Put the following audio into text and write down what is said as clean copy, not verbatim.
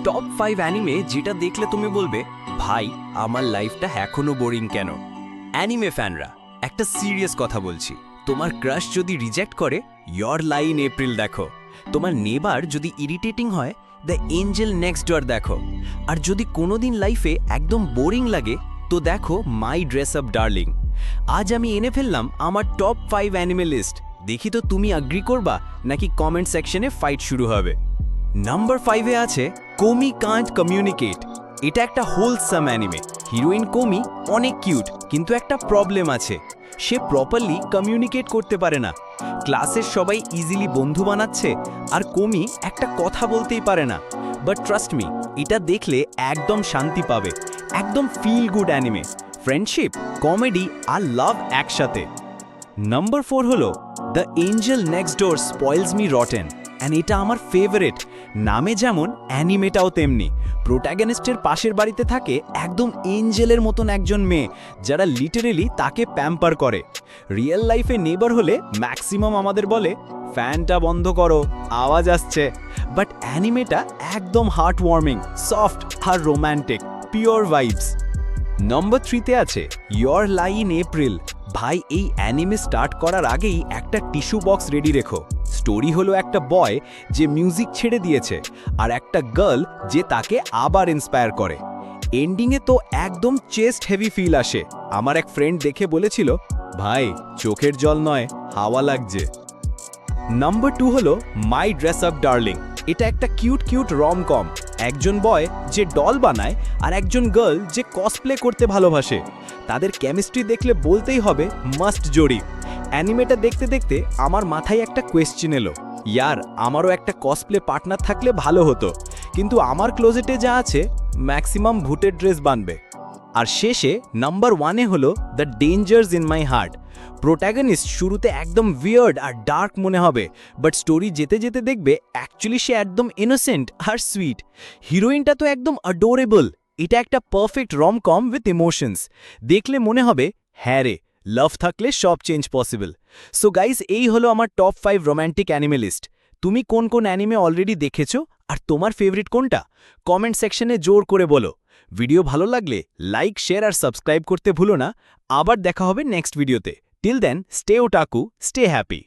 Top 5 anime যেটা দেখলে তুমি বলবে ভাই আমার লাইফটা এখনো বোরিং কেন। অ্যানিমে ফ্যানরা একটা সিরিয়াস কথা বলছি, তোমার ক্রাশ যদি রিজেক্ট করে ইয়র লাইন এপ্রিল দেখো, তোমার নেবার যদি ইরিটেটিং হয় দ্য এঞ্জেল নেক্সট ডোর দেখো, আর যদি কোনোদিন লাইফে একদম বোরিং লাগে তো দেখো মাই ড্রেস আপ ডার্লিং। আজ আমি এনে ফেললাম আমার টপ 5 অ্যানিমে লিস্ট, দেখি তো তুমি অ্যাগ্রি করবা নাকি কমেন্ট সেকশনে ফাইট শুরু হবে। নাম্বার 5-এ আছে কোমি কান্ট কমিউনিকেট। এটা একটা হোলসাম অ্যানিমে। হিরোইন কোমি অনেক কিউট, কিন্তু একটা প্রবলেম আছে, সে প্রপারলি কমিউনিকেট করতে পারে না। ক্লাসের সবাই ইজিলি বন্ধু বানাচ্ছে আর কোমি একটা কথা বলতেই পারে না। বাট ট্রাস্ট মি, এটা দেখলে একদম শান্তি পাবে, একদম feel good anime, friendship, comedy আর লাভ একসাথে। নাম্বার 4 হলো the angel next door spoils me rotten, and এটা আমার ফেভারিট। নামে যেমন অ্যানিমেটাও তেমনি। প্রোটাগনিস্টের পাশের বাড়িতে থাকে একদম এঞ্জেলের মতন একজন মেয়ে, যারা লিটারেলি তাকে প্যাম্পার করে। রিয়েল লাইফে নেবার হলে ম্যাক্সিমাম আমাদের বলে ফ্যানটা বন্ধ করো আওয়াজ আসছে, বাট অ্যানিমেটা একদম হার্ট ওয়ার্মিং, সফট আর রোম্যান্টিক, পিওর ভাইবস। নম্বর 3-তে আছে ইয়র লাইন এপ্রিল। ভাই এই অ্যানিমে স্টার্ট করার আগেই একটা টিস্যু বক্স রেডি রেখো। স্টোরি হলো একটা বয় যে মিউজিক ছেড়ে দিয়েছে আর একটা গার্ল যে তাকে আবার ইন্সপায়ার করে। এন্ডিংয়ে তো একদম চেস্ট হেভি ফিল আসে। আমার এক ফ্রেন্ড দেখে বলেছিল ভাই চোখের জল নয় হাওয়া লাগছে। নাম্বার 2 হলো মাই ড্রেস আপ ডার্লিং। এটা একটা কিউট কিউট রম কম। একজন বয় যে ডল বানায় আর একজন গার্ল যে কসপ্লে করতে ভালোবাসে, তাদের কেমিস্ট্রি দেখলে বলতেই হবে মাস্ট জোড়ি। অ্যানিমেটা দেখতে দেখতে আমার মাথায় একটা কোয়েশ্চেন এলো, ইয়ার আমারও একটা কসপ্লে পার্টনার থাকলে ভালো হতো, কিন্তু আমার ক্লোজেটে যা আছে ম্যাক্সিমাম ভুটের ড্রেস বানবে। আর শেষে নাম্বার 1-এ হলো the dangers in my heart. Protagonist শুরুতে একদম উইয়ার্ড আর ডার্ক মনে হবে, বাট স্টোরি যেতে যেতে দেখবে অ্যাকচুয়ালি সে একদম ইনোসেন্ট আর সুইট। হিরোইনটা তো একদম অ্যাডোরেবল। এটা একটা পারফেক্ট রম-কম উইথ ইমোশনস। দেখলে মনে হবে হ্যাঁ রে, লাভ থাকলে সব চেঞ্জ পসিবল। সো গাইজ, এই হলো আমার টপ 5 রোম্যান্টিক অ্যানিমে লিস্ট। তুমি কোন কোন অ্যানিমে অলরেডি দেখেছো আর তোমার ফেভারিট কোনটা? কমেন্ট সেকশনে জোর করে বলো। ভিডিও ভালো লাগলে লাইক, শেয়ার আর সাবস্ক্রাইব করতে ভুলো না। আবার দেখা হবে নেক্সট ভিডিওতে। Till then, stay otaku, stay happy.